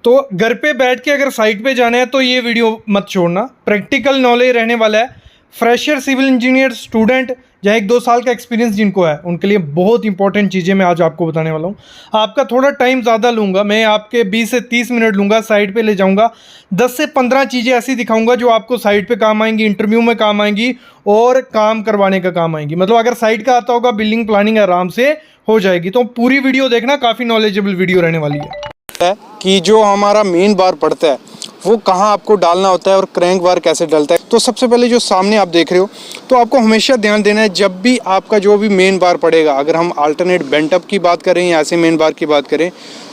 तो घर पे बैठ के अगर साइट पे जाना है तो ये वीडियो मत छोड़ना, प्रैक्टिकल नॉलेज रहने वाला है। फ्रेशर सिविल इंजीनियर स्टूडेंट या 1-2 साल का एक्सपीरियंस जिनको है उनके लिए बहुत इंपॉर्टेंट चीज़ें मैं आज आपको बताने वाला हूँ। आपका थोड़ा टाइम ज़्यादा लूँगा, मैं आपके 20 से 30 मिनट लूँगा, साइट पे ले जाऊँगा, 10 से 15 चीज़ें ऐसी दिखाऊँगा जो आपको साइट पे काम आएंगी, इंटरव्यू में काम आएंगी और काम करवाने का काम आएंगी। मतलब अगर साइट का आता होगा बिल्डिंग प्लानिंग आराम से हो जाएगी। तो पूरी वीडियो देखना, काफ़ी नॉलेजेबल वीडियो रहने वाली है। कि जो हमारा मेन बार पड़ता है वो कहाँ आपको डालना होता है और क्रैंक बार कैसे डलता है। तो सबसे पहले जो सामने आप देख रहे हो, तो आपको हमेशा ध्यान देना है जब भी आपका जो भी मेन बार पड़ेगा, अगर हम अल्टरनेट बेंट अप की बात करें या ऐसे मेन बार की बात करें,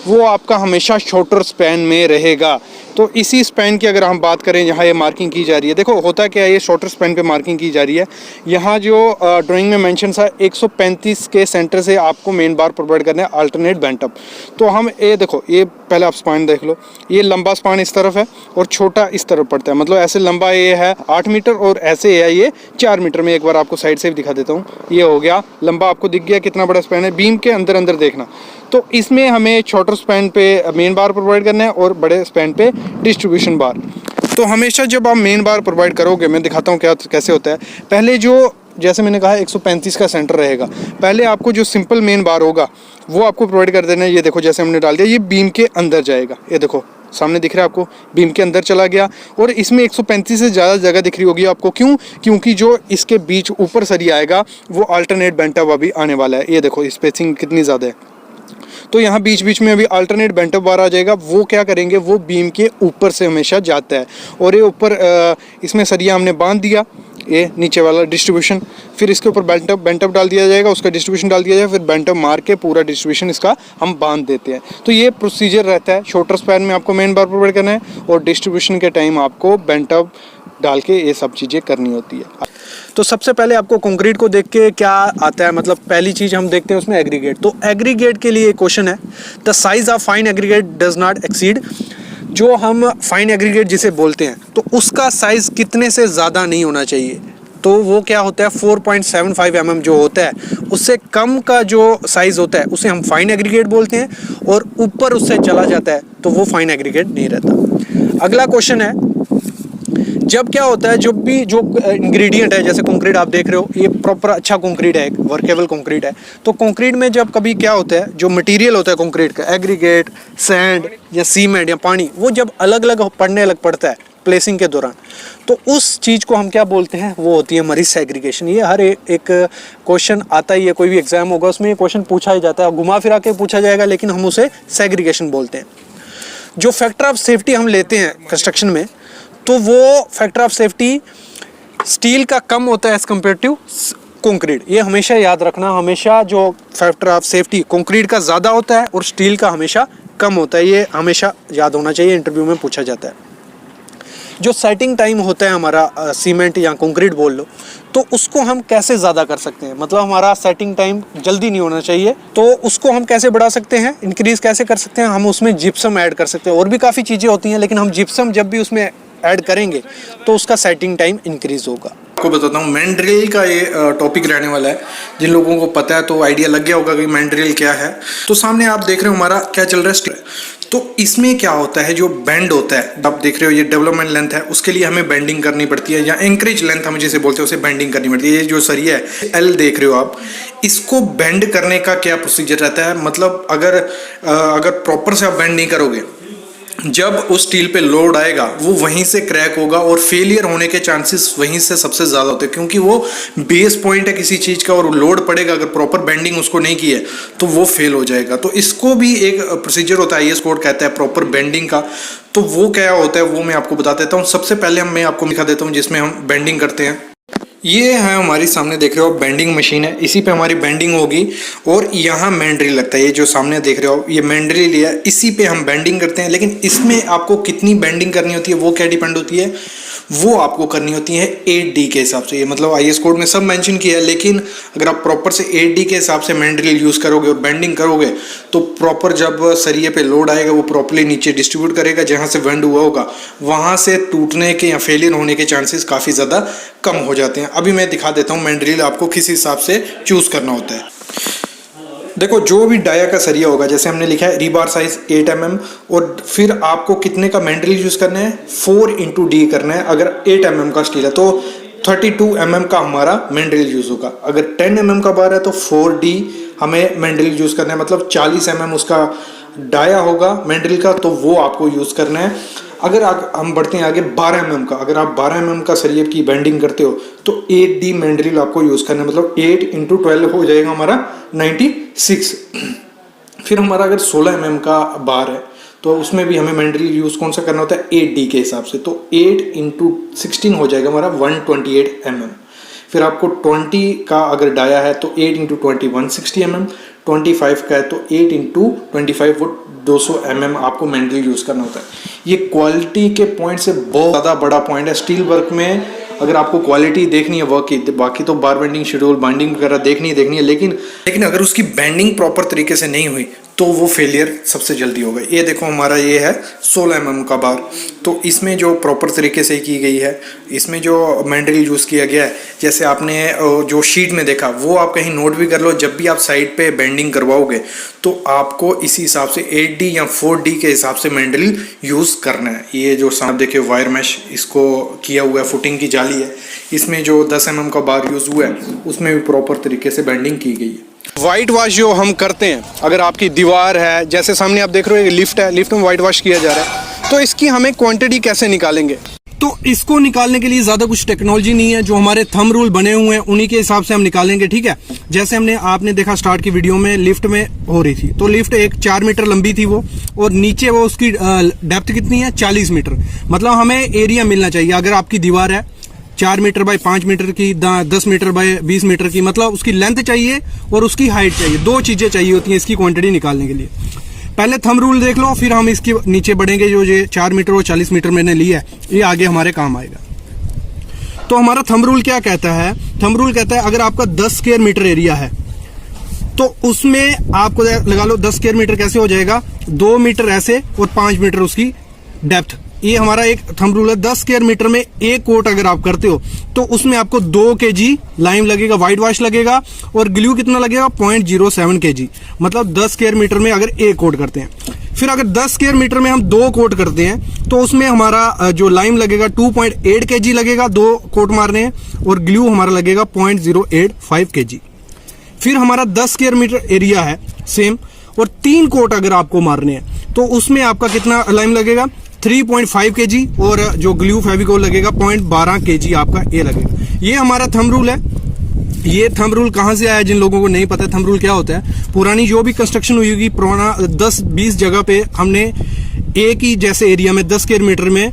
वो आपका हमेशा शॉर्टर स्पैन में रहेगा। तो इसी स्पैन की अगर हम बात करें, यहाँ ये मार्किंग की जा रही है, देखो होता क्या है, ये शॉर्टर स्पैन पे मार्किंग की जा रही है। यहाँ जो ड्राइंग में मेंशन था 135 के सेंटर से आपको मेन बार प्रोवाइड करना है अल्टरनेट बेंट अप। तो हम ये देखो, ये पहले आप स्पान देख लो, ये लंबा स्पान इस तरफ है और छोटा इस तरफ पड़ता है। मतलब ऐसे लंबा ये है 8 मीटर और ऐसे है ये 4 मीटर में। एक बार आपको साइड से भी दिखा देता हूँ, ये हो गया लंबा, आपको दिख गया कितना बड़ा स्पैन है। बीम के अंदर अंदर देखना, तो इसमें हमें छोटर स्पैन पे मेन बार प्रोवाइड करना है और बड़े स्पैन पे डिस्ट्रीब्यूशन बार। तो हमेशा जब आप मेन बार प्रोवाइड करोगे, मैं दिखाता हूँ क्या कैसे होता है। पहले जो, जैसे मैंने कहा 135 का सेंटर रहेगा, पहले आपको जो सिंपल मेन बार होगा वो आपको प्रोवाइड कर देना है। ये देखो जैसे हमने डाल दिया, ये बीम के अंदर जाएगा, ये देखो सामने दिख रहा है आपको, बीम के अंदर चला गया। और इसमें 135 से ज़्यादा जगह दिख रही होगी आपको, क्यों? क्योंकि जो इसके बीच ऊपर सरिया आएगा वो अल्टरनेट बेंट अप अभी आने वाला है। ये देखो स्पेसिंग कितनी ज़्यादा है, तो यहाँ बीच बीच में अभी अल्टरनेट बेंट अप बार आ जाएगा। वो क्या करेंगे, वो बीम के ऊपर से हमेशा जाता है। और ये ऊपर इसमें सरिया हमने बांध दिया, ये नीचे वाला डिस्ट्रीब्यूशन, फिर इसके ऊपर बेंट अप डाल दिया जाएगा, उसका डिस्ट्रीब्यूशन डाल दिया जाएगा, फिर बेंट अप मार के पूरा डिस्ट्रीब्यूशन इसका हम बांध देते हैं। तो ये प्रोसीजर रहता है। शॉर्टर स्पैन में आपको मेन बार प्रोवाइड करना है और डिस्ट्रीब्यूशन के टाइम आपको बेंट अप डाल के ये सब चीज़ें करनी होती है। तो सबसे पहले आपको कंक्रीट को देख के क्या आता है, मतलब पहली चीज़ हम देखते हैं उसमें एग्रीगेट। तो एग्रीगेट के लिए क्वेश्चन है, the size of fine aggregate does not exceed. जो हम फाइन एग्रीगेट जिसे बोलते हैं, तो उसका साइज कितने से ज़्यादा नहीं होना चाहिए। तो वो क्या होता है, 4.75 mm जो होता है, उससे कम का जो साइज़ होता है उसे हम फाइन एग्रीगेट बोलते हैं, और ऊपर उससे चला जाता है तो वो फाइन एग्रीगेट नहीं रहता। अगला क्वेश्चन है, जब क्या होता है, जब भी जो इंग्रेडिएंट है, जैसे कंक्रीट आप देख रहे हो, ये प्रॉपर अच्छा कंक्रीट है, एक वर्केबल कंक्रीट है। तो कंक्रीट में जब कभी क्या होता है, जो मटेरियल होता है कंक्रीट का, एग्रीगेट, सैंड या सीमेंट या पानी, वो जब अलग अलग पड़ने लग पड़ता है प्लेसिंग के दौरान, तो उस चीज़ को हम क्या बोलते हैं, वो होती है हमारी सेग्रीगेशन। ये हर एक क्वेश्चन आता ही है, कोई भी एग्जाम होगा उसमें ये क्वेश्चन पूछा ही जाता है, घुमा फिरा के पूछा जाएगा, लेकिन हम उसे सेग्रीगेशन बोलते हैं। जो फैक्टर ऑफ सेफ्टी हम लेते हैं कंस्ट्रक्शन में, तो वो फैक्टर ऑफ सेफ्टी स्टील का कम होता है एज कम्पेयर टू कंक्रीट। ये हमेशा याद रखना, हमेशा जो फैक्टर ऑफ सेफ्टी कंक्रीट का ज़्यादा होता है और स्टील का हमेशा कम होता है, ये हमेशा याद होना चाहिए, इंटरव्यू में पूछा जाता है। जो सेटिंग टाइम होता है हमारा, सीमेंट या कंक्रीट बोल लो, तो उसको हम कैसे ज़्यादा कर सकते हैं। मतलब हमारा सेटिंग टाइम जल्दी नहीं होना चाहिए, तो उसको हम कैसे बढ़ा सकते हैं, इंक्रीज़ कैसे कर सकते हैं। हम उसमें जिप्सम ऐड कर सकते हैं, और भी काफ़ी चीज़ें होती हैं, लेकिन हम जिप्सम जब भी उसमें ऐड करेंगे तो उसका सेटिंग टाइम इंक्रीज़ होगा। आपको बताता हूँ, मैंड्रिल का ये टॉपिक रहने वाला है। जिन लोगों को पता है तो आइडिया लग गया होगा कि मैंड्रिल क्या है। तो सामने आप देख रहे हो हमारा क्या चल रहा है। तो इसमें क्या होता है, जो बेंड होता है, आप देख रहे हो ये डेवलपमेंट लेंथ है, उसके लिए हमें बेंडिंग करनी पड़ती है, या एंकरेज लेंथ हम जिसे बोलते हैं उसे बेंडिंग करनी पड़ती है। ये जो सरिया है एल देख रहे हो आप, इसको बेंड करने का क्या प्रोसीजर रहता है। मतलब अगर प्रॉपर से आप बेंड नहीं करोगे, जब उस स्टील पे लोड आएगा वो वहीं से क्रैक होगा और फेलियर होने के चांसेस वहीं से सबसे ज़्यादा होते हैं, क्योंकि वो बेस पॉइंट है किसी चीज़ का और लोड पड़ेगा, अगर प्रॉपर बेंडिंग उसको नहीं की है तो वो फेल हो जाएगा। तो इसको भी एक प्रोसीजर होता है, आईएस कोड कहता है प्रॉपर बेंडिंग का। तो वो क्या होता है वो मैं आपको बता देता हूँ। सबसे पहले मैं आपको दिखा देता हूँ जिसमें हम बेंडिंग करते हैं। ये है हमारी सामने देख रहे हो बेंडिंग मशीन है, इसी पे हमारी बेंडिंग होगी, और यहाँ मैंड्रिल लगता है। ये जो सामने देख रहे हो ये मैंड्रिल है, इसी पे हम बेंडिंग करते हैं। लेकिन इसमें आपको कितनी बेंडिंग करनी होती है वो क्या डिपेंड होती है, वो आपको करनी होती है 8D के हिसाब से। ये मतलब आईएस कोड में सब मेंशन किया है, लेकिन अगर आप प्रॉपर से 8D के हिसाब से मैंड्रिल यूज़ करोगे और बेंडिंग करोगे तो प्रॉपर जब सरिये पे लोड आएगा वो प्रॉपरली नीचे डिस्ट्रीब्यूट करेगा, जहाँ से बेंड हुआ होगा वहाँ से टूटने के या फेलियर होने के चांसेस काफ़ी ज़्यादा कम हो जाते हैं। अभी मैं दिखा देता हूँ मैंड्रिल आपको किस हिसाब से चूज़ करना होता है। देखो जो भी डाया का सरिया होगा, जैसे हमने लिखा है रीबार साइज 8 mm, और फिर आपको कितने का मैंड्रिल यूज करना है, 4x D करना है। अगर 8 mm का स्टील है तो 32 mm का हमारा मैंड्रिल यूज होगा। अगर 10 mm का बार है तो 4D हमें मैंड्रिल यूज करना है, मतलब 40 mm उसका डाया होगा मैंड्रिल का, तो वो आपको यूज करना है। अगर हम बढ़ते हैं आगे 12 mm का, अगर आप 12 mm का सरिये की बेंडिंग करते हो तो 8D मैंड्रिल आपको यूज करना है, मतलब 8 × 12 हो जाएगा हमारा 96। फिर हमारा अगर 16 mm का बार है तो उसमें भी हमें मैंड्रिल यूज कौन सा करना होता है, 8D के हिसाब से, तो 8 × 16 हो जाएगा हमारा 128 mm। फिर आपको 20 का अगर डाया है तो 8 × 20 160 mm, 25 का है तो 8 × 25 वो 200 mm आपको मैंड्रिल यूज करना होता है। ये क्वालिटी के पॉइंट से बहुत ज़्यादा बड़ा पॉइंट है स्टील वर्क में। अगर आपको क्वालिटी देखनी है वर्क की, बाकी तो बार बेंडिंग, शेड्यूल, बाइंडिंग वगैरह देखनी है, लेकिन अगर उसकी बेंडिंग प्रॉपर तरीके से नहीं हुई तो वो फेलियर सबसे जल्दी होगा। ये देखो हमारा ये है 16 mm का बार, तो इसमें जो प्रॉपर तरीके से की गई है, इसमें जो मैंड्रिल यूज़ किया गया है, जैसे आपने जो शीट में देखा वो आप कहीं नोट भी कर लो। जब भी आप साइड पे बेंडिंग करवाओगे तो आपको इसी हिसाब से 8D या 4D के हिसाब से मैंड्रिल यूज़ करना है। ये जो साथ देखिए वायर मैश इसको किया हुआ है, फुटिंग की जाली है, इसमें जो 10 mm का बार यूज़ हुआ है उसमें भी प्रॉपर तरीके से बेंडिंग की गई है। वाइट वॉश जो हम करते हैं, अगर आपकी दीवार है, जैसे सामने आप देख रहे हो ये लिफ्ट है, लिफ्ट में वाइट वॉश किया जा रहा है, तो इसकी हमें क्वांटिटी कैसे निकालेंगे? तो इसको निकालने के लिए ज़्यादा कुछ टेक्नोलॉजी नहीं है, जो हमारे थंब रूल बने हुए हैं उन्हीं के हिसाब से हम निकालेंगे, ठीक है। जैसे आपने देखा स्टार्ट की वीडियो में लिफ्ट में हो रही थी, तो लिफ्ट एक 4 मीटर लंबी थी वो, और नीचे वो उसकी डेप्थ कितनी है, 40 मीटर। मतलब हमें एरिया मिलना चाहिए। अगर आपकी दीवार है 4 मीटर बाय 5 मीटर की, 10 मीटर बाय 20 मीटर की, मतलब उसकी लेंथ चाहिए और उसकी हाइट चाहिए, 2 चीजें चाहिए होती हैं इसकी क्वांटिटी निकालने के लिए। पहले थंब रूल देख लो, फिर हम इसके नीचे बढ़ेंगे। जो ये 4 मीटर और 40 मीटर मैंने लिया है, ये आगे हमारे काम आएगा। तो हमारा थंब रूल क्या कहता है? थंब रूल कहता है अगर आपका 10 स्क्वायर मीटर एरिया है तो उसमें आपको लगा लो 10 स्क्वायर मीटर कैसे हो जाएगा, 2 मीटर ऐसे और 5 मीटर उसकी डेप्थ। ये हमारा एक थंब रूल है। 10 स्क्वायर मीटर में एक कोट अगर आप करते हो तो उसमें आपको 2 kg लाइम लगेगा, व्हाइट वॉश लगेगा, और ग्लू कितना लगेगा, 0.07 kg। मतलब 10 स्क्वायर मीटर में अगर एक कोट करते हैं। फिर अगर 10 स्क्वायर मीटर में हम 2 कोट करते हैं तो उसमें हमारा जो लाइम लगेगा 2.8 kg लगेगा, 2 कोट मारने हैं, और ग्लू हमारा लगेगा 0.085 kg। फिर हमारा 10 स्क्वायर मीटर एरिया है सेम, और 3 कोट अगर आपको मारने हैं तो उसमें आपका कितना लाइम लगेगा, 3.5 kg, और जो ग्लू फेविकोल लगेगा 0.12 kg आपका ये लगेगा। ये हमारा थंब रूल है। ये थंब रूल कहाँ से आया, जिन लोगों को नहीं पता थंब रूल क्या होता है, पुरानी जो भी कंस्ट्रक्शन हुई होगी, पुराना 10-20 जगह पे हमने एक ही जैसे एरिया में 10 स्क्वायर मीटर में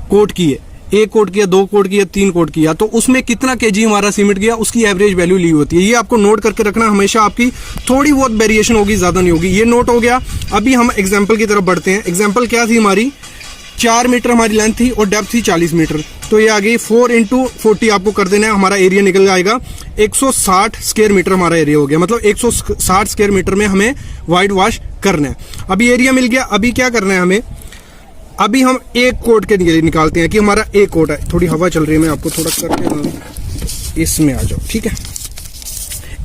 कोट किए, 1 कोट किया, 2 कोट किया, 3 कोट किया, तो उसमें कितना kg हमारा सीमेंट गया, उसकी एवरेज वैल्यू ली होती है। ये आपको नोट करके रखना, हमेशा आपकी थोड़ी बहुत वेरिएशन होगी, ज्यादा नहीं होगी। ये नोट हो गया। अभी हम एग्जाम्पल की तरफ बढ़ते हैं। एग्जाम्पल क्या थी हमारी, 4 मीटर हमारी लेंथ थी और डेप्थ थी 40 मीटर। तो ये आ गई 4 × 40 आपको कर देना है, हमारा एरिया निकल आएगा 160 स्क्वायर मीटर हमारा एरिया हो गया। मतलब 160 स्क्वायर मीटर में हमें व्हाइट वॉश करना है। अभी एरिया मिल गया। अभी क्या करना है हमें, अभी हम एक कोट के लिए निकालते हैं कि हमारा एक कोट है। थोड़ी हवा चल रही है, मैं आपको थोड़ा करके इसमें आ जाओ, ठीक है।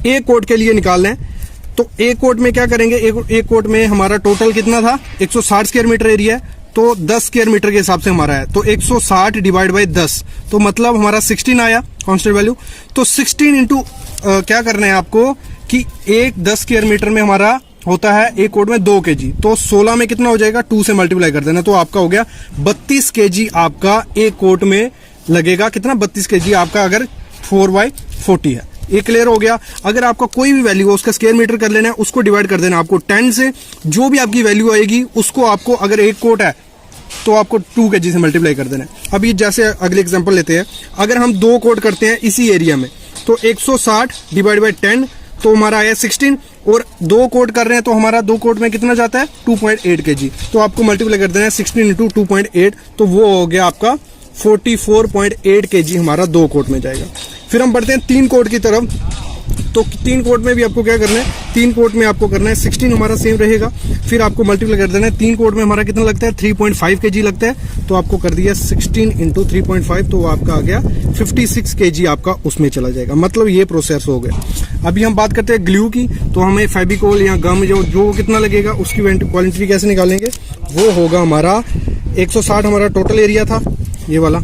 एक कोट के लिए निकालना है, तो एक कोट में क्या करेंगे, एक कोट में हमारा टोटल कितना था, 160 स्क्वायर मीटर एरिया है, तो 10 स्क्वायर मीटर के हिसाब से हमारा है, तो 160 डिवाइड बाई 10, तो मतलब हमारा 16 आया कांस्टेंट वैल्यू। तो 16 इंटू क्या करना है आपको कि एक 10 स्क्वायर मीटर में हमारा होता है एक कोट में 2 kg, तो 16 में कितना हो जाएगा, 2 से मल्टीप्लाई कर देना, तो आपका हो गया 32 kg आपका एक कोट में लगेगा। कितना, 32 kg आपका अगर 4/40 है। ये क्लियर हो गया। अगर आपका कोई भी वैल्यू हो उसका स्क्वायर मीटर कर लेना है, उसको डिवाइड कर देना आपको 10 से, जो भी आपकी वैल्यू आएगी उसको आपको, अगर एक कोट है तो आपको 2 kg से मल्टीप्लाई कर देना है। अभी जैसे अगले एग्जांपल लेते हैं, अगर हम 2 कोट करते हैं इसी एरिया में, तो 160 डिवाइड बाई 10, तो हमारा आया 16, और 2 कोट कर रहे हैं तो हमारा 2 कोट में कितना जाता है, 2.8 kg, तो आपको मल्टीप्लाई कर देना है 16 इंटू 2.8, तो वो हो गया आपका 44.8 kg हमारा 2 कोट में जाएगा। फिर हम बढ़ते हैं 3 कोट की तरफ। तो 3 कोट में भी आपको क्या करना है, 3 कोट में आपको करना है 16 हमारा सेम रहेगा, फिर आपको मल्टीप्लाई कर देना है। 3 कोट में हमारा कितना लगता है 3.5 kg लगता है, तो आपको कर दिया 16 इंटू 3.5, तो आपका आ गया 56 kg आपका उसमें चला जाएगा। मतलब ये प्रोसेस हो गया। अभी हम बात करते हैं ग्लू की, तो हमें फेविकोल या गम जो कितना लगेगा उसकी क्वांटिटी कैसे निकालेंगे, वो होगा हमारा 160 हमारा टोटल एरिया था ये वाला,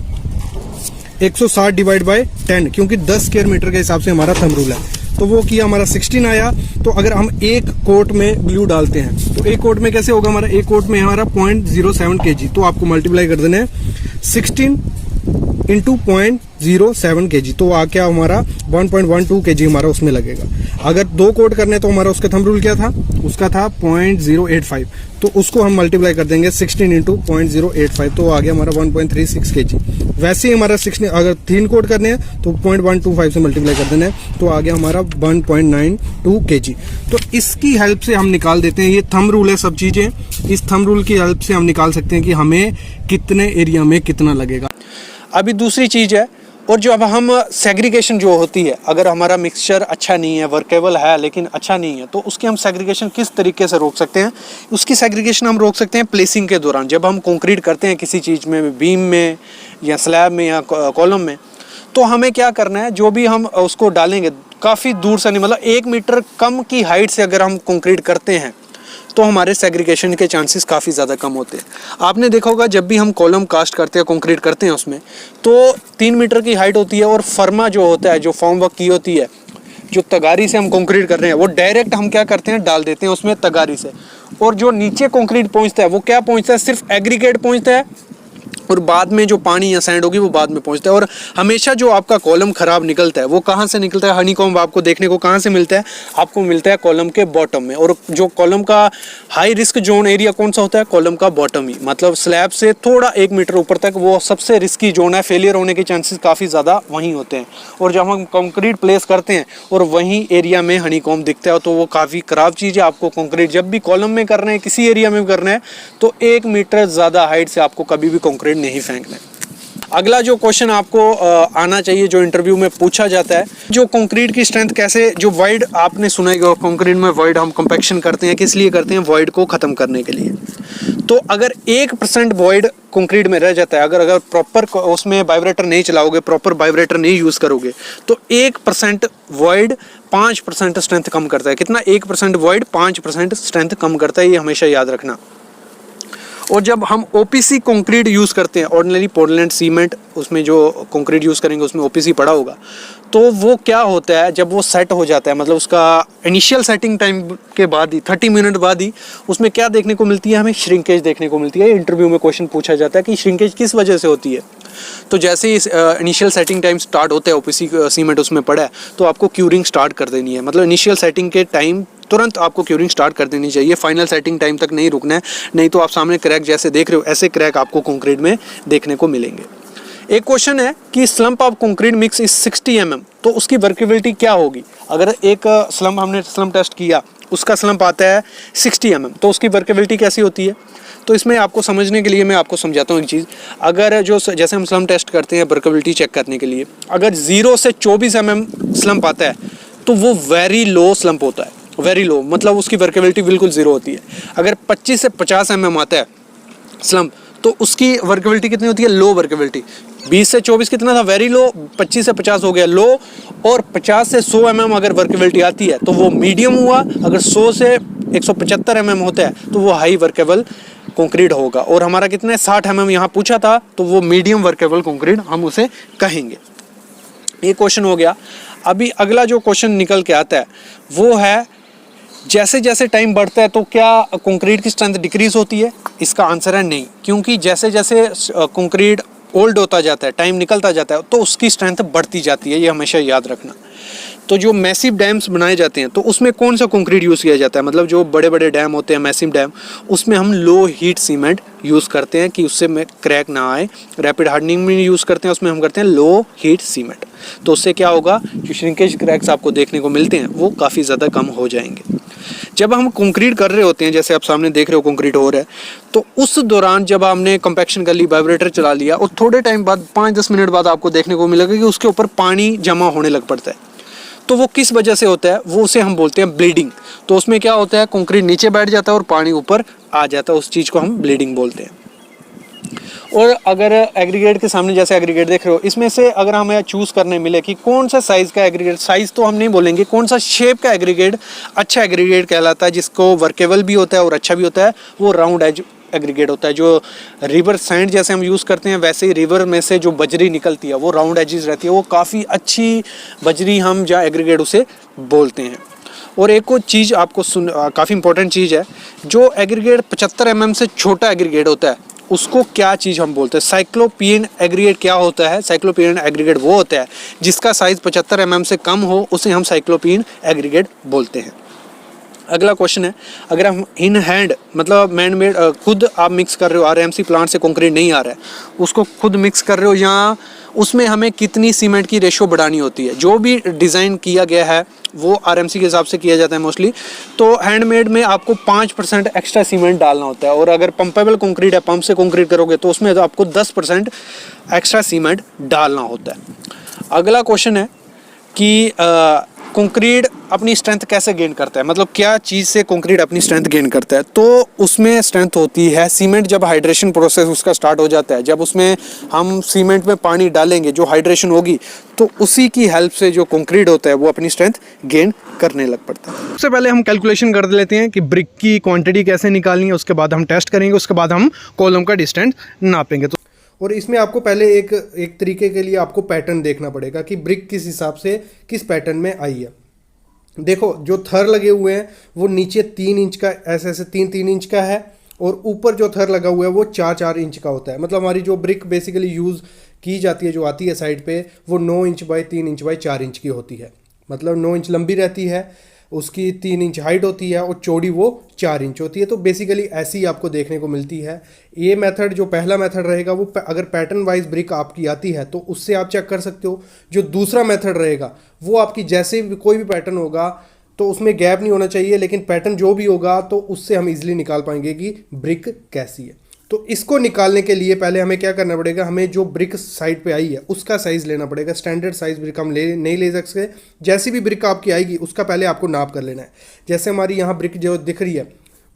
160 डिवाइड बाय 10, क्योंकि 10 स्क्वायर मीटर के हिसाब से हमारा थंब रूल है, तो वो किया हमारा 16 आया। तो अगर हम एक कोट में ग्लू डालते हैं तो एक कोट में कैसे होगा हमारा, एक कोट में हमारा 0.07 kg, तो आपको मल्टीप्लाई कर देना है 16 इंटू 0.07 kg, तो आ क्या हमारा 1.12 kg हमारा उसमें लगेगा। अगर 2 कोट करने तो हमारा उसका थंब रूल क्या था, उसका था 0.085, तो उसको हम मल्टीप्लाई कर देंगे 16 इंटू 0.085, तो आ गया हमारा 1.36 kg। वैसे ही हमारा 16 अगर 3 कोट करने हैं तो 0.125 से मल्टीप्लाई कर देना है, तो आ गया हमारा 1.92 kg। तो इसकी हेल्प से हम निकाल देते हैं, ये थंब रूल है सब चीजें, इस थंब रूल की हेल्प से हम निकाल सकते हैं कि हमें कितने एरिया में कितना लगेगा। अभी दूसरी चीज है, और जो अब हम सेग्रीगेशन जो होती है, अगर हमारा मिक्सचर अच्छा नहीं है, वर्केबल है लेकिन अच्छा नहीं है, तो उसकी हम सेग्रीगेशन किस तरीके से रोक सकते हैं। उसकी सेग्रीगेशन हम रोक सकते हैं प्लेसिंग के दौरान। जब हम कंक्रीट करते हैं किसी चीज़ में, बीम में या स्लैब में या कॉलम में, तो हमें क्या करना है, जो भी हम उसको डालेंगे काफ़ी दूर से नहीं, मतलब 1 मीटर कम की हाइट से अगर हम कंक्रीट करते हैं तो हमारे सेग्रीगेशन के चांसेस काफ़ी ज़्यादा कम होते हैं। आपने देखा होगा जब भी हम कॉलम कास्ट करते हैं, कंक्रीट करते हैं, उसमें तो 3 मीटर की हाइट होती है, और फर्मा जो होता है, जो फॉर्म वर्क की होती है, जो तगारी से हम कंक्रीट कर रहे हैं, वो डायरेक्ट हम क्या करते हैं, डाल देते हैं उसमें तगारी से, और जो नीचे कंक्रीट पहुंचता है वो क्या पहुंचता है, सिर्फ एग्रीगेट पहुंचता है, और बाद में जो पानी या सैंड होगी वो बाद में पहुंचता है। और हमेशा जो आपका कॉलम खराब निकलता है वो कहाँ से निकलता है, हनीकॉम्ब आपको देखने को कहाँ से मिलता है, आपको मिलता है कॉलम के बॉटम में। और जो कॉलम का हाई रिस्क जोन एरिया कौन सा होता है, कॉलम का बॉटम ही, मतलब स्लैब से थोड़ा 1 मीटर ऊपर तक वो सबसे रिस्की जोन है, फेलियर होने के चांसेस काफ़ी ज़्यादा वहीं होते हैं। और जब हम कंक्रीट प्लेस करते हैं और वहीं एरिया में हनीकॉम्ब दिखता है, तो वो काफ़ी ख़राब चीज़ है। आपको कंक्रीट जब भी कॉलम में करना है, किसी एरिया में करना है, तो 1 मीटर ज़्यादा हाइट से आपको कभी भी कंक्रीट नहीं फेंकना है। अगला जो क्वेश्चन आपको आना चाहिए, जो इंटरव्यू में पूछा जाता है, जो कंक्रीट की स्ट्रेंथ कैसे, जो वॉइड आपने सुना है कंक्रीट में वॉइड हम कंपैक्शन करते हैं, किस लिए करते हैं, वॉइड को ख़त्म करने के लिए। तो अगर 1% वॉइड कंक्रीट में रह जाता है, अगर प्रॉपर उसमें वाइब्रेटर नहीं चलाओगे, प्रॉपर वाइब्रेटर नहीं यूज़ करोगे, तो 1% वॉइड 5% स्ट्रेंथ कम करता है। कितना, 1% वॉइड 5% स्ट्रेंथ कम करता है, ये हमेशा याद रखना। और जब हम ओपीसी कंक्रीट यूज़ करते हैं, ऑर्डिनरी पोर्टलैंड सीमेंट, उसमें जो कंक्रीट यूज़ करेंगे उसमें ओपीसी पड़ा होगा, तो वो क्या होता है, जब वो सेट हो जाता है, मतलब उसका इनिशियल सेटिंग टाइम के बाद ही 30 मिनट बाद ही उसमें क्या देखने को मिलती है, हमें श्रिंकेज देखने को मिलती है। इंटरव्यू में क्वेश्चन पूछा जाता है कि श्रिंकेज किस वजह से होती है। तो जैसे ही इनिशियल सेटिंग टाइम स्टार्ट होता है, ओपीसी सीमेंट उसमें पड़ा है, तो आपको क्यूरिंग स्टार्ट कर देनी है। मतलब इनिशियल सेटिंग के टाइम तुरंत आपको क्यूरिंग स्टार्ट कर देनी चाहिए, फाइनल सेटिंग टाइम तक नहीं रुकना है, नहीं तो आप सामने क्रैक जैसे देख रहे हो, ऐसे क्रैक आपको कंक्रीट में देखने को मिलेंगे। एक क्वेश्चन है कि slump of concrete mix is 60 mm, तो उसकी वर्केबिलिटी क्या होगी। अगर एक स्लम्प, हमने स्लम्प टेस्ट किया, उसका स्लम्प आता है 60 mm, तो उसकी वर्केबिलिटी कैसी होती है। तो इसमें आपको समझने के लिए मैं आपको समझाता हूँ एक चीज़। अगर जो जैसे हम स्लम्प टेस्ट करते हैं वर्केबिलिटी चेक करने के लिए, अगर 0 से 24 mm स्लम्प आता है तो वो वेरी लो स्लम्प होता है, वेरी लो, मतलब उसकी वर्केबिलिटी बिल्कुल 0 होती है। अगर 25 से 50 mm आता है स्लम्प, तो उसकी वर्केबिलिटी कितनी होती है, लो वर्केबिलिटी। 20 से 24 कितना था, वेरी लो, 25 से 50 हो गया लो, और 50 से 100 mm अगर वर्केबिलिटी आती है तो वो मीडियम हुआ, अगर 100 से 175 mm होता है तो वो हाई वर्केबल कंक्रीट होगा। और हमारा कितना है, 60 mm यहाँ पूछा था, तो वो मीडियम वर्केबल कंक्रीट हम उसे कहेंगे। ये क्वेश्चन हो गया। अभी अगला जो क्वेश्चन निकल के आता है वो है, जैसे जैसे टाइम बढ़ता है तो क्या कंक्रीट की स्ट्रेंथ डिक्रीज होती है। इसका आंसर है नहीं, क्योंकि जैसे जैसे कंक्रीट ओल्ड होता जाता है, टाइम निकलता जाता है, तो उसकी स्ट्रेंथ बढ़ती जाती है, ये हमेशा याद रखना। तो जो मैसिव डैम्स बनाए जाते हैं तो उसमें कौन सा कंक्रीट यूज़ किया जाता है, मतलब जो बड़े बड़े डैम होते हैं, मैसिव डैम, उसमें हम लो हीट सीमेंट यूज़ करते हैं कि उससे में क्रैक ना आए। रैपिड हार्डनिंग में यूज़ करते हैं, उसमें हम करते हैं लो हीट सीमेंट। तो उससे क्या होगा, जो श्रिंकेज क्रैक्स आपको देखने को मिलते हैं वो काफ़ी ज़्यादा कम हो जाएंगे। जब हम कंक्रीट कर रहे होते हैं, जैसे आप सामने देख रहे हो कंक्रीट हो रहा है, तो उस दौरान जब हमने कंपैक्शन कर ली, वाइब्रेटर चला लिया, और थोड़े टाइम बाद 5-10 मिनट बाद आपको देखने को मिलेगा कि उसके ऊपर पानी जमा होने लग पड़ता है। तो वो किस वजह से होता है, वो उसे हम बोलते हैं ब्लीडिंग। तो उसमें क्या होता है, कंक्रीट नीचे बैठ जाता है और पानी ऊपर आ जाता है, उस चीज़ को हम ब्लीडिंग बोलते हैं। और अगर एग्रीगेट के सामने जैसे एग्रीगेट देख रहे हो, इसमें से अगर हमें चूज़ करने मिले कि कौन सा साइज़ का एग्रीगेट, साइज़ तो हम नहीं बोलेंगे, कौन सा शेप का एग्रीगेट अच्छा एग्रीगेट कहलाता है, जिसको वर्केबल भी होता है और अच्छा भी होता है, वो राउंड एज एग्रीगेट होता है। जो रिवर सैंड जैसे हम यूज़ करते हैं, वैसे ही रिवर में से जो बजरी निकलती है वो राउंड एजेस रहती है, वो काफ़ी अच्छी बजरी हम जहाँ एग्रीगेट उसे बोलते हैं। और एक और चीज़ आपको काफ़ी इंपॉर्टेंट चीज़ है, जो एग्रीगेट 75 mm से छोटा एग्रीगेट होता है उसको क्या चीज़ हम बोलते हैं, साइक्लोपियन एग्रीगेट क्या होता है। साइक्लोपियन एग्रीगेट वो होता है जिसका साइज़ 75 mm से कम हो, उसे हम साइक्लोपियन एग्रीगेट बोलते हैं। अगला क्वेश्चन है, अगर हम इन हैंड मतलब मैन मेड खुद आप मिक्स कर रहे हो, आरएमसी प्लांट से कंक्रीट नहीं आ रहा है, उसको खुद मिक्स कर रहे हो, या उसमें हमें कितनी सीमेंट की रेशो बढ़ानी होती है। जो भी डिज़ाइन किया गया है वो आरएमसी के हिसाब से किया जाता है मोस्टली। तो हैंडमेड में आपको 5% एक्स्ट्रा सीमेंट डालना होता है, और अगर पंपेबल कंक्रीट है, पंप से कंक्रीट करोगे तो उसमें तो आपको 10% एक्स्ट्रा सीमेंट डालना होता है। अगला क्वेश्चन है कि कंक्रीट अपनी स्ट्रेंथ कैसे गेन करता है, मतलब क्या चीज़ से कंक्रीट अपनी स्ट्रेंथ गेन करता है। तो उसमें स्ट्रेंथ होती है सीमेंट, जब हाइड्रेशन प्रोसेस उसका स्टार्ट हो जाता है, जब उसमें हम सीमेंट में पानी डालेंगे, जो हाइड्रेशन होगी, तो उसी की हेल्प से जो कंक्रीट होता है वो अपनी स्ट्रेंथ गेन करने लग पड़ता है। सबसे पहले हम कैलकुलेशन कर लेते हैं कि ब्रिक की क्वांटिटी कैसे निकालनी है, उसके बाद हम टेस्ट करेंगे, उसके बाद हम कॉलम का डिस्टेंस नापेंगे। तो और इसमें आपको पहले एक तरीके के लिए आपको पैटर्न देखना पड़ेगा कि ब्रिक किस हिसाब से किस पैटर्न में आई है। देखो जो थर लगे हुए हैं वो नीचे 3 इंच का, ऐसे ऐसे 3-3 इंच का है, और ऊपर जो थर लगा हुआ है वो 4-4 इंच का होता है। मतलब हमारी जो ब्रिक बेसिकली यूज़ की जाती है, जो आती है साइड पे, वो 9 inch by 3 inch by 4 inch की होती है। मतलब 9 इंच लंबी रहती है, उसकी 3 इंच हाइट होती है, और चौड़ी वो 4 इंच होती है। तो बेसिकली ऐसी आपको देखने को मिलती है। ये मेथड जो पहला मेथड रहेगा वो अगर पैटर्न वाइज ब्रिक आपकी आती है तो उससे आप चेक कर सकते हो। जो दूसरा मेथड रहेगा वो आपकी जैसे भी कोई भी पैटर्न होगा तो उसमें गैप नहीं होना चाहिए, लेकिन पैटर्न जो भी होगा तो उससे हम इजीली निकाल पाएंगे कि ब्रिक कैसी है। तो इसको निकालने के लिए पहले हमें क्या करना पड़ेगा, हमें जो ब्रिक साइड पे आई है उसका साइज़ लेना पड़ेगा। स्टैंडर्ड साइज़ ब्रिक हम नहीं ले सकते। जैसी भी ब्रिक आपकी आएगी उसका पहले आपको नाप कर लेना है। जैसे हमारी यहाँ ब्रिक जो दिख रही है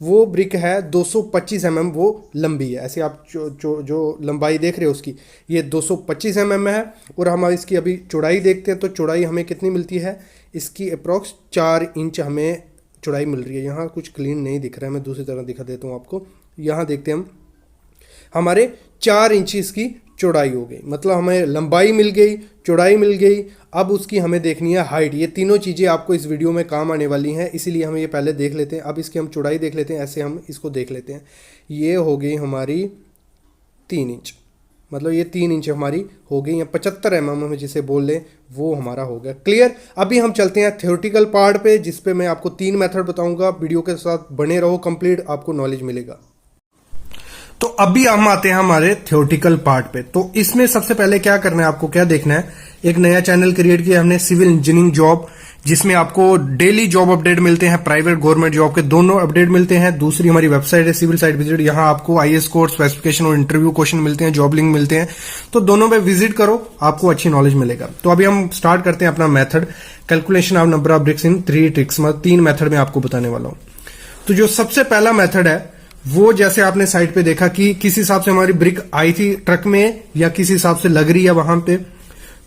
वो ब्रिक है 225 mm वो लंबी है। ऐसे आप जो लंबाई देख रहे हो उसकी, ये 225 mm है। और हम इसकी अभी चौड़ाई देखते हैं, तो चौड़ाई हमें कितनी मिलती है, इसकी अप्रॉक्स 4 इंच हमें चौड़ाई मिल रही है। यहाँ कुछ क्लीन नहीं दिख रहा है, मैं दूसरी तरह दिखा देता हूँ आपको। यहाँ देखते हैं हम, हमारे 4 इंच इसकी चौड़ाई हो गई। मतलब हमें लंबाई मिल गई, चौड़ाई मिल गई। अब उसकी हमें देखनी है हाइट। ये तीनों चीज़ें आपको इस वीडियो में काम आने वाली हैं, इसीलिए हम ये पहले देख लेते हैं। अब इसकी हम चौड़ाई देख लेते हैं, ऐसे हम इसको देख लेते हैं। ये हो गई हमारी 3 इंच, मतलब ये 3 इंच हमारी हो गई, या 75 mm हम जिसे बोल लें वो हमारा हो गया। क्लियर। अभी हम चलते हैं थ्योरेटिकल पार्ट पे, जिस पे मैं आपको 3 मेथड बताऊंगा। वीडियो के साथ बने रहो, कंप्लीट आपको नॉलेज मिलेगा। तो अभी हम आते हैं हमारे थ्योरेटिकल पार्ट पे। तो इसमें सबसे पहले क्या करना है, आपको क्या देखना है, एक नया चैनल क्रिएट किया हमने, सिविल इंजीनियरिंग जॉब, जिसमें आपको डेली जॉब अपडेट मिलते हैं, प्राइवेट गवर्नमेंट जॉब के दोनों अपडेट मिलते हैं। दूसरी हमारी वेबसाइट है सिविल साइट विजिट, यहाँ आपको आईएएस कोर्स, स्पेसिफिकेशन और इंटरव्यू क्वेश्चन मिलते हैं, जॉब लिंक मिलते हैं। तो दोनों पे विजिट करो, आपको अच्छी नॉलेज मिलेगा। तो अभी हम स्टार्ट करते हैं अपना method, calculation of number of BRICS in 3 tricks. मतलब 3 मेथड में आपको बताने वाला हूं। तो जो सबसे पहला मेथड है वो, जैसे आपने साइट पे देखा कि किस हिसाब से हमारी ब्रिक आई थी ट्रक में, या किस हिसाब से लग रही है वहां पे।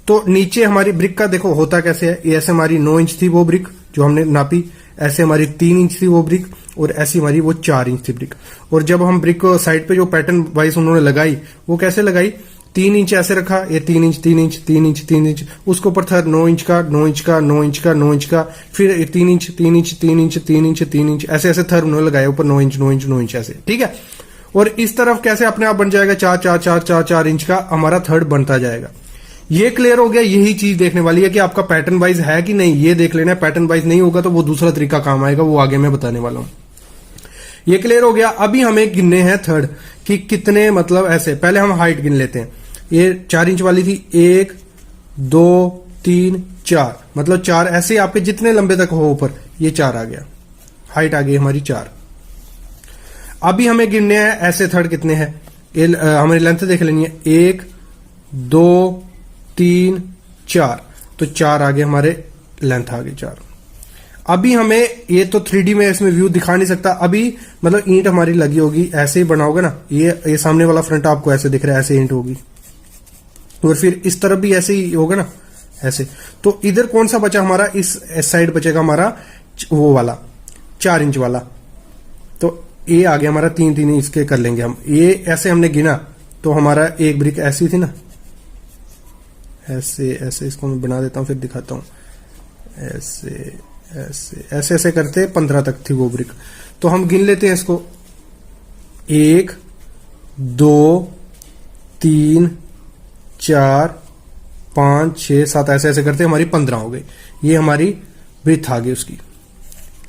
तो नीचे हमारी ब्रिक का देखो होता कैसे है। ये ऐसे हमारी 9 इंच थी वो ब्रिक जो हमने नापी, ऐसे हमारी 3 इंच थी वो ब्रिक, और ऐसी हमारी वो 4 इंच थी ब्रिक। और जब हम ब्रिक को साइड पे जो पैटर्न वाइज उन्होंने लगाई, वो कैसे लगाई, 3 इंच ऐसे रखा, ये 3 इंच 3 इंच 3 इंच 3 इंच, उसके ऊपर था 9 इंच का 9 इंच का 9 इंच का 9 इंच का, फिर 3 inch 3 inch 3 inch 3 inch 3 inch, ऐसे ऐसे थर उन्होंने लगाया ऊपर 9 इंच 9 इंच 9 इंच ऐसे। ठीक है। और इस तरफ कैसे अपने आप बन जाएगा 4 4 4 4 4 इंच का हमारा थर्ड बनता जाएगा। ये क्लियर हो गया। यही चीज देखने वाली है कि आपका पैटर्न वाइज है कि नहीं, ये देख लेना है। पैटर्न वाइज नहीं होगा तो वो दूसरा तरीका काम आएगा, वो आगे मैं बताने वाला हूं। ये क्लियर हो गया। अभी हमें गिनने हैं थर्ड कि कितने, मतलब ऐसे पहले हम हाइट गिन लेते हैं। ये 4 इंच वाली थी, 1 2 3 4, मतलब 4 ऐसे आपके जितने लंबे तक हो ऊपर, ये 4 आ गया, हाइट आ गई हमारी 4। अभी हमें गिनने हैं ऐसे थर्ड कितने हैं, हमारी लेंथ देख लेनी है, 1 2 3 4, तो 4 आ गए हमारे लेंथ आ गई 4। अभी हमें ये तो 3D में इसमें व्यू दिखा नहीं सकता, अभी मतलब ईंट हमारी लगी होगी, ऐसे ही बना होगा ना, ये सामने वाला फ्रंट आपको ऐसे दिख रहा है, ऐसे ईंट होगी, और फिर इस तरफ भी ऐसे ही होगा ना, ऐसे। तो इधर कौन सा बचा हमारा, इस साइड बचेगा हमारा वो वाला 4 इंच वाला। तो ये आ गया हमारा 3-3 इसके कर लेंगे हम। ये ऐसे हमने गिना तो हमारा एक ब्रिक ऐसी थी ना, ऐसे ऐसे, इसको मैं बना देता हूं फिर दिखाता हूं, ऐसे ऐसे ऐसे ऐसे करते 15 तक थी वो ब्रिक। तो हम गिन लेते हैं इसको, 1 2 3 4 5 6 7 ऐसे ऐसे करते हमारी 15 हो गई। ये हमारी ब्रिथ आ गई उसकी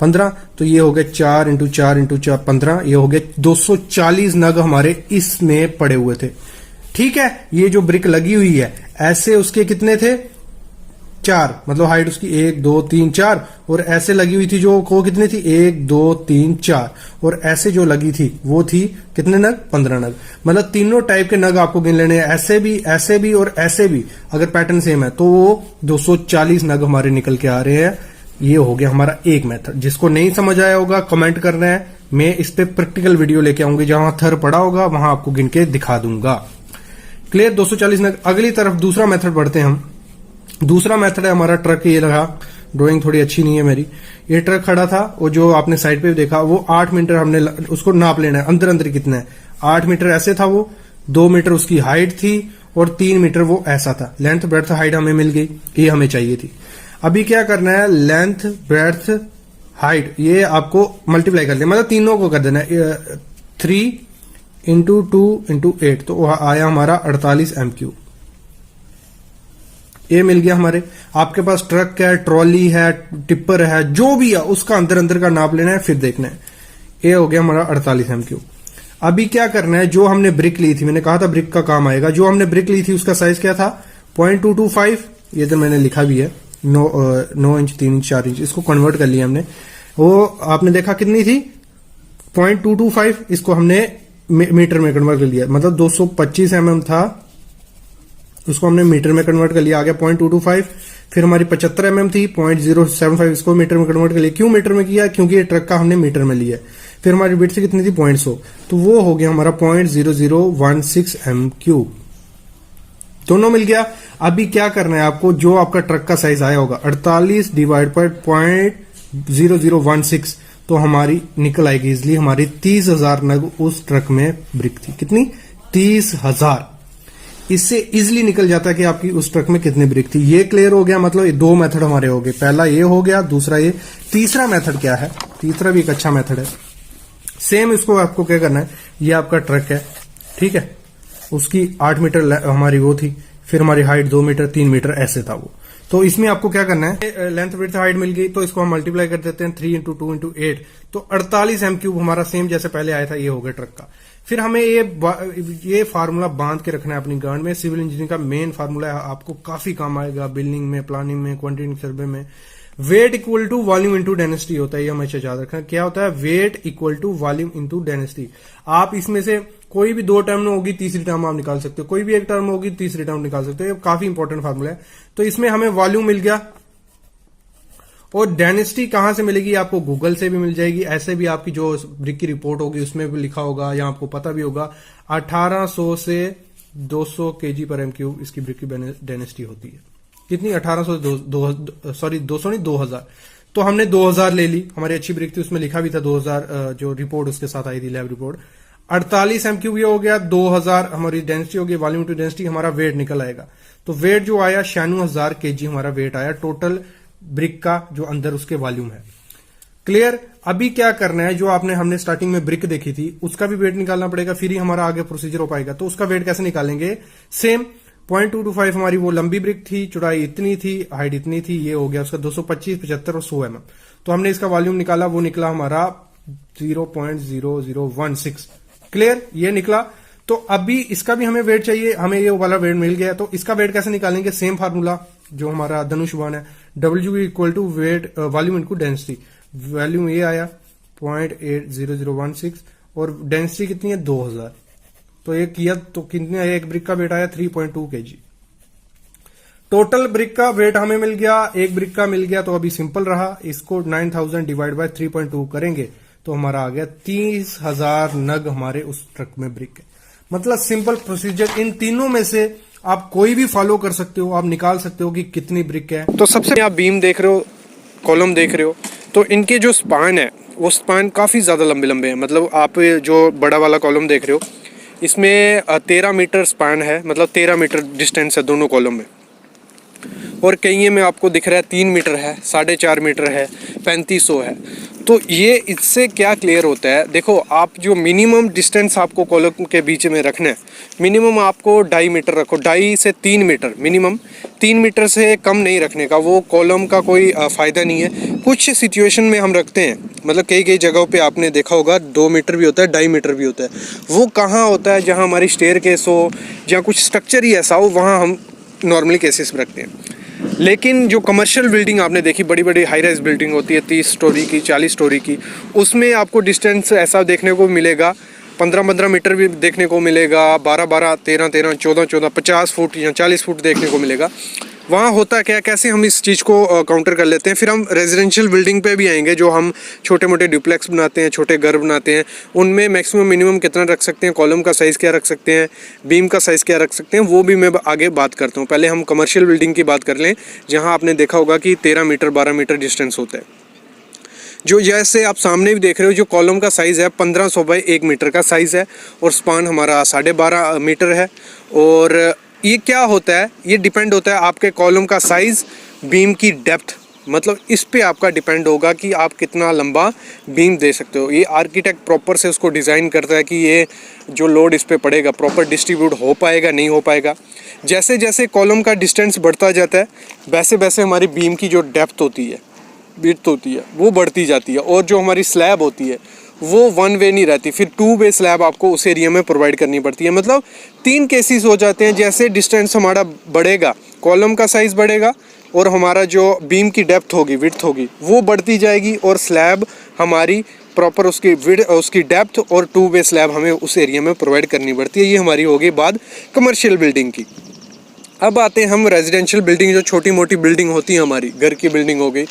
15। तो ये हो गया 4 × 4 × 4 15, ये हो गया 240 नग हमारे इसमें पड़े हुए थे। ठीक है, ये जो ब्रिक लगी हुई है ऐसे उसके कितने थे, 4, मतलब हाइट उसकी 1 2 3 4, और ऐसे लगी हुई थी जो वो कितनी थी, 1 2 3 4, और ऐसे जो लगी थी वो थी कितने नग, 15 नग। मतलब तीनों टाइप के नग आपको गिन लेने हैं, ऐसे भी और ऐसे भी। अगर पैटर्न सेम है तो वो 240 नग हमारे निकल के आ रहे हैं। ये हो गया हमारा एक मेथड। जिसको नहीं समझ आया होगा कमेंट करना है, मैं इस पे प्रैक्टिकल वीडियो लेके आऊंगी, जहां थर पड़ा होगा वहां आपको गिन के दिखा दूंगा। क्लियर, 240 नग। अगली तरफ दूसरा मेथड बढ़ते हैं हम। दूसरा मेथड है हमारा ट्रक। ये लगा, ड्राइंग थोड़ी अच्छी नहीं है मेरी। ये ट्रक खड़ा था, वो जो आपने साइड पे देखा, वो 8 मीटर हमने उसको नाप लेना है, अंदर अंदर कितना है, 8 मीटर ऐसे था वो, 2 मीटर उसकी हाइट थी, और 3 मीटर वो ऐसा था। लेंथ ब्रेड्थ हाइट हमें मिल गई, ये हमें चाहिए थी। अभी क्या करना है, लेंथ ब्रेड्थ हाइट ये आपको मल्टीप्लाई कर देना, मतलब तीनों को कर देना है, 3 × 2 × 8, तो आया हमारा 48 MQ। ये मिल गया हमारे। आपके पास ट्रक है, ट्रॉली है, टिप्पर है, जो भी है उसका अंदर अंदर का नाप लेना है, फिर देखना है। ये हो गया हमारा 48 MQ। अभी क्या करना है, जो हमने ब्रिक ली थी, मैंने कहा था ब्रिक का काम आएगा, जो हमने ब्रिक ली थी उसका साइज क्या था, 0.225, ये तो मैंने लिखा भी है, 9 इंच 3 इंच 4 इंच, इसको कन्वर्ट कर लिया हमने। वो आपने देखा कितनी थी, 0.225, इसको हमने मीटर में कन्वर्ट कर लिया, मतलब 225 mm था, उसको हमने मीटर में कन्वर्ट कर लिया, आ गया 0.225। फिर हमारी 75 mm थी, 0.075, इसको मीटर में कन्वर्ट कर लिया। क्यों मीटर में किया, क्योंकि ये ट्रक का हमने मीटर में लिया। फिर हमारी विड्थ कितनी थी, 0.100, तो वो हो गया हमारा 0.0016 MQ। दोनों मिल गया। अभी क्या करना है आपको, जो आपका ट्रक का साइज आया होगा 48 डिवाइड बाय 0.0016, तो हमारी निकल आएगी इजिली, हमारी 30,000 नग उस ट्रक में ब्रिक थी। कितनी, 30,000। इससे इजिली निकल जाता है कि आपकी उस ट्रक में कितनी ब्रिक थी। ये क्लियर हो गया, मतलब ये 2 मेथड हमारे हो गए। पहला ये हो गया, दूसरा ये। तीसरा मेथड क्या है, तीसरा भी एक अच्छा मेथड है। सेम इसको आपको क्या करना है, ये आपका ट्रक है, ठीक है, उसकी 8 मीटर हमारी वो थी, फिर हमारी हाइट 2 मीटर 3 मीटर ऐसे था वो। तो इसमें आपको क्या करना है, लेंथ विड्थ हाइट मिल गई, तो इसको हम मल्टीप्लाई कर देते हैं, 3 × 2 × 8, तो 48 MQ हमारा सेम जैसे पहले आया था, ये हो गया ट्रक का। फिर हमें ये फार्मूला बांध के रखना है अपनी गांड में। सिविल इंजीनियरिंग का मेन फार्मूला है, आपको काफी काम आएगा बिल्डिंग में, प्लानिंग में, क्वांटिटी सर्वे में। Weight equal to volume into density होता है, ये हमेशा याद रखना। क्या होता है, weight equal to volume into density. आप इसमें से कोई भी 2 टर्म में होगी, तीसरी टर्म आप निकाल सकते हो, कोई भी एक टर्म होगी, तीसरी टर्म निकाल सकते हो। ये काफी इंपॉर्टेंट फार्मूला है। तो इसमें हमें वॉल्यूम मिल गया, और डेंसिटी कहां से मिलेगी, आपको गूगल से भी मिल जाएगी, ऐसे भी आपकी जो ब्रिक की रिपोर्ट होगी उसमें भी लिखा होगा, या आपको पता भी होगा। 1800 से 200 kg/MQ इसकी ब्रिक की डेंसिटी होती है। कितनी, 1800 से 200 नहीं 2000। तो हमने 2000 ले ली, हमारी अच्छी ब्रिक थी, उसमें लिखा भी था 2000, जो रिपोर्ट उसके साथ आई थी, लैब रिपोर्ट। 48 MQ ये हो गया, 2000 हमारी डेंसिटी हो गई, वॉल्यूम टू डेंसिटी, हमारा वेट निकल आएगा। तो वेट जो आया 96,000 kg हमारा वेट आया टोटल ब्रिक का, जो अंदर उसके वॉल्यूम है। क्लियर। अभी क्या करना है, जो हमने स्टार्टिंग में ब्रिक देखी थी उसका भी वेट निकालना पड़ेगा, फिर ही हमारा आगे प्रोसीजर हो पाएगा। तो उसका वेट कैसे निकालेंगे, सेम 0.225 हमारी वो लंबी ब्रिक थी, चौड़ाई इतनी थी, हाइट इतनी थी, ये हो गया उसका 225, 75 और 100 mm। तो हमने इसका वॉल्यूम निकाला, वो निकला हमारा 0.0016। क्लियर, ये निकला। तो अभी इसका भी हमें वेट चाहिए, हमें ये वाला वेट मिल गया। तो इसका वेट कैसे निकालेंगे, सेम फार्मूला जो हमारा धनुष बाण है, W equal to weight volume into density. Volume ये आया 0.80016, और डेंसिटी कितनी है 2000। तो ये किया तो कितने आया, एक ब्रिक का वेट आया 3.2 kg। टोटल ब्रिक का वेट हमें मिल गया, एक ब्रिक का मिल गया तो अभी सिंपल रहा। इसको 9000 डिवाइड बाय 3.2 करेंगे तो हमारा आ गया 30,000 नग हमारे उस ट्रक में ब्रिक है। मतलब सिंपल प्रोसीजर, इन तीनों में से आप कोई भी फॉलो कर सकते हो, आप निकाल सकते हो कि कितनी ब्रिक है। तो सबसे आप बीम देख रहे हो, कॉलम देख रहे हो, तो इनके जो स्पान है वो स्पान काफ़ी ज़्यादा लंबे लंबे हैं। मतलब आप जो बड़ा वाला कॉलम देख रहे हो इसमें 13 मीटर स्पान है, मतलब 13 मीटर डिस्टेंस है दोनों कॉलम में। और कई में आपको दिख रहा है 3 मीटर है, 4.5 मीटर है, 3500 है। तो ये इससे क्या क्लियर होता है, देखो आप जो मिनिमम डिस्टेंस आपको कॉलम के बीच में रखना है, मिनिमम आपको 2.5 मीटर रखो, 2.5 से 3 मीटर, मिनिमम 3 मीटर से कम नहीं रखने का, वो कॉलम का कोई फ़ायदा नहीं है। कुछ सिचुएशन में हम रखते हैं, मतलब कई कई जगहों पे आपने देखा होगा 2 मीटर भी होता है, 2.5 मीटर भी होता है। वो कहाँ होता है, जहाँ हमारी स्टेयरकेस हो, जहाँ कुछ स्ट्रक्चर ही ऐसा हो, वहाँ हम नॉर्मली केसेस में रखते हैं। लेकिन जो कमर्शियल बिल्डिंग आपने देखी, बड़ी बड़ी हाई राइज बिल्डिंग होती है 30 स्टोरी की, 40 स्टोरी की, उसमें आपको डिस्टेंस ऐसा देखने को मिलेगा 15-15 मीटर भी देखने को मिलेगा, 12-12, 13-13, 14-14, 50 फुट या 40 फुट देखने को मिलेगा। वहाँ होता क्या, कैसे हम इस चीज़ को काउंटर कर लेते हैं। फिर हम रेजिडेंशियल बिल्डिंग पे भी आएंगे, जो हम छोटे मोटे डुप्लेक्स बनाते हैं, छोटे घर बनाते हैं, उनमें मैक्सिमम मिनिमम कितना रख सकते हैं, कॉलम का साइज़ क्या रख सकते हैं, बीम का साइज़ क्या रख सकते हैं, वो भी मैं आगे बात करता हूँ। पहले हम कमर्शियल बिल्डिंग की बात कर लें, जहाँ आपने देखा होगा कि 13 मीटर 12 मीटर डिस्टेंस होता है। जो जैसे आप सामने भी देख रहे हो, जो कॉलम का साइज़ है 1500 बाई 1 मीटर का साइज़ है, और स्पान हमारा 12.5 मीटर है। और ये क्या होता है, ये डिपेंड होता है आपके कॉलम का साइज़, बीम की डेप्थ, मतलब इस पे आपका डिपेंड होगा कि आप कितना लंबा बीम दे सकते हो। ये आर्किटेक्ट प्रॉपर से उसको डिज़ाइन करता है कि ये जो लोड इस पे पड़ेगा प्रॉपर डिस्ट्रीब्यूट हो पाएगा, नहीं हो पाएगा। जैसे जैसे कॉलम का डिस्टेंस बढ़ता जाता है, वैसे वैसे हमारी बीम की जो डेप्थ होती है, विड्थ होती है, वो बढ़ती जाती है। और जो हमारी स्लैब होती है वो 1 वे नहीं रहती, फिर 2 वे स्लैब आपको उस एरिया में प्रोवाइड करनी पड़ती है। मतलब 3 केसेस हो जाते हैं। जैसे डिस्टेंस हमारा बढ़ेगा, कॉलम का साइज़ बढ़ेगा, और हमारा जो बीम की डेप्थ होगी, विड्थ होगी, वो बढ़ती जाएगी, और स्लैब हमारी प्रॉपर उसकी उसकी डेप्थ और 2 वे स्लैब हमें उस एरिया में प्रोवाइड करनी पड़ती है। ये हमारी होगी बात कमर्शियल बिल्डिंग की। अब आते हैं हम रेजिडेंशियल बिल्डिंग, जो छोटी मोटी बिल्डिंग होती है, हमारी घर की बिल्डिंग हो गई।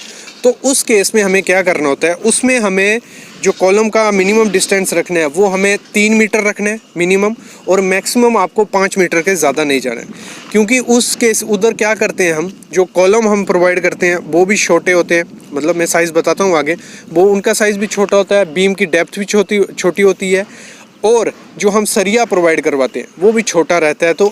तो उस केस में हमें क्या करना होता है, उसमें हमें जो कॉलम का मिनिमम डिस्टेंस रखना है वो हमें 3 मीटर रखना है मिनिमम, और मैक्सिमम आपको 5 मीटर के ज़्यादा नहीं जाना है। क्योंकि उस केस उधर क्या करते हैं हम, जो कॉलम हम प्रोवाइड करते हैं वो भी छोटे होते हैं, मतलब मैं साइज़ बताता हूँ आगे, वो उनका साइज़ भी छोटा होता है, बीम की डेप्थ भी छोटी होती है, और जो हम सरिया प्रोवाइड करवाते हैं वो भी छोटा रहता है। तो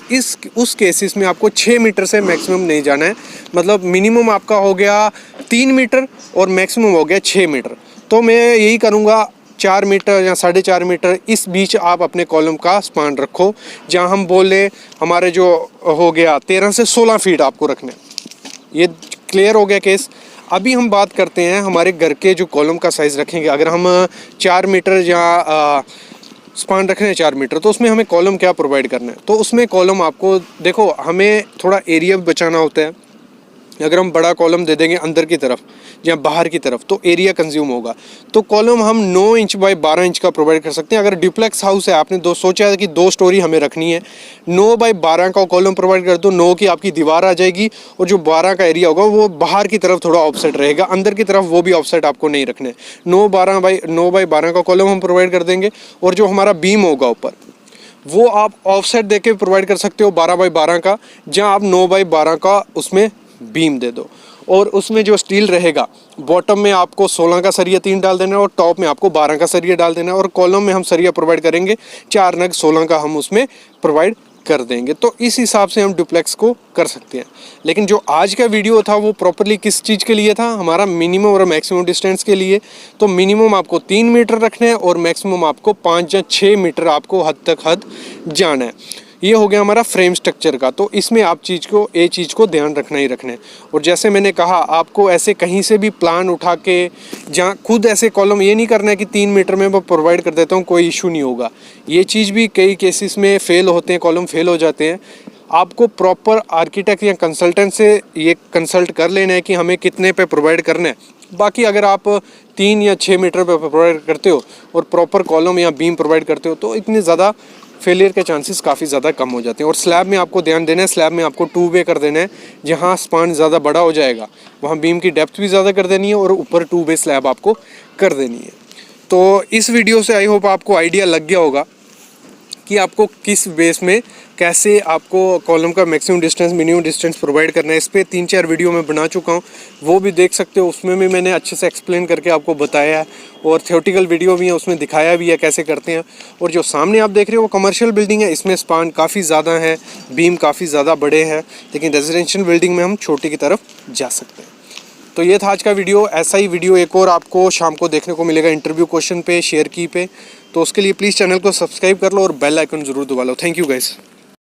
उस केसेस में आपको 6 मीटर से मैक्सिमम नहीं जाना है। मतलब मिनिमम आपका हो गया 3 मीटर और मैक्सिमम हो गया 6 मीटर। तो मैं यही करूँगा 4 मीटर या 4.5 मीटर, इस बीच आप अपने कॉलम का स्पान रखो। जहाँ हम बोले हमारे जो हो गया 13 से 16 फीट आपको रखना है। ये क्लियर हो गया केस। अभी हम बात करते हैं हमारे घर के जो कॉलम का साइज़ रखेंगे। अगर हम 4 मीटर या स्पान रख रहे हैं 4 मीटर, तो उसमें हमें कॉलम क्या प्रोवाइड करना है। तो उसमें कॉलम आपको देखो, हमें थोड़ा एरिया भी बचाना होता है। अगर हम बड़ा कॉलम दे देंगे अंदर की तरफ या बाहर की तरफ तो एरिया कंज्यूम होगा। तो कॉलम हम 9 इंच बाई 12 इंच का प्रोवाइड कर सकते हैं। अगर ड्यूप्लेक्स हाउस है, आपने सोचा है कि 2 स्टोरी हमें रखनी है, 9 बाई 12 का कॉलम प्रोवाइड कर दो। 9 की आपकी दीवार आ जाएगी, और जो 12 का एरिया होगा वो बाहर की तरफ थोड़ा ऑफसेट रहेगा, अंदर की तरफ वो भी ऑफसेट आपको नहीं रखने। 9 बाई 12 का कॉलम हम प्रोवाइड कर देंगे, और जो हमारा बीम होगा ऊपर वो आप ऑफसेट दे के प्रोवाइड कर सकते हो 12 बाई 12 का, जहाँ आप 9 बाई 12 का उसमें बीम दे दो। और उसमें जो स्टील रहेगा, बॉटम में आपको 16 का सरिया 3 डाल देना है, और टॉप में आपको 12 का सरिया डाल देना है, और कॉलम में हम सरिया प्रोवाइड करेंगे 4 नग 16 का हम उसमें प्रोवाइड कर देंगे। तो इस हिसाब से हम डुप्लेक्स को कर सकते हैं। लेकिन जो आज का वीडियो था वो प्रॉपरली किस चीज़ के लिए था, हमारा मिनिमम और मैक्सिमम डिस्टेंस के लिए। तो मिनिमम आपको 3 मीटर रखना है, और मैक्सिमम आपको 5 या 6 मीटर आपको हद जाना है। ये हो गया हमारा फ्रेम स्ट्रक्चर का। तो इसमें आप चीज़ को ध्यान रखना ही रखना है। और जैसे मैंने कहा, आपको ऐसे कहीं से भी प्लान उठा के, जहाँ खुद ऐसे कॉलम ये नहीं करना है कि 3 मीटर में मैं प्रोवाइड कर देता हूँ, कोई इशू नहीं होगा। ये चीज़ भी कई केसेस में फेल होते हैं, कॉलम फेल हो जाते हैं। आपको प्रॉपर आर्किटेक्ट या कंसल्टेंट से ये कंसल्ट कर लेना है कि हमें कितने पे प्रोवाइड करना है। बाकी अगर आप 3 या 6 मीटर पे प्रोवाइड करते हो और प्रॉपर कॉलम या बीम प्रोवाइड करते हो, तो इतनी ज़्यादा फेलियर के चांसेस काफ़ी ज़्यादा कम हो जाते हैं। और स्लैब में आपको ध्यान देना है, स्लैब में आपको 2 वे कर देना है। जहाँ स्पान ज़्यादा बड़ा हो जाएगा वहाँ बीम की डेप्थ भी ज़्यादा कर देनी है और ऊपर 2 वे स्लैब आपको कर देनी है। तो इस वीडियो से आई होप आपको आइडिया लग गया होगा कि आपको किस बेस में कैसे आपको कॉलम का maximum distance minimum distance provide करना है। इस पर 3-4 वीडियो मैं बना चुका हूँ, वो भी देख सकते हो। उसमें भी मैंने अच्छे से एक्सप्लेन करके आपको बताया है और थियोरेटिकल वीडियो भी है, उसमें दिखाया भी है कैसे करते हैं। और जो सामने आप देख रहे हो वो कमर्शियल बिल्डिंग है, इसमें स्पान काफ़ी ज़्यादा है, बीम काफ़ी ज़्यादा बड़े हैं, लेकिन रेजिडेंशियल बिल्डिंग में हम छोटी की तरफ जा सकते हैं। तो ये था आज का वीडियो। ऐसा ही वीडियो एक और आपको शाम को देखने को मिलेगा इंटरव्यू क्वेश्चन पे, शेयर की पे। तो उसके लिए प्लीज़ चैनल को सब्सक्राइब कर लो और बेल आइकन ज़रूर दबा लो। Thank you guys.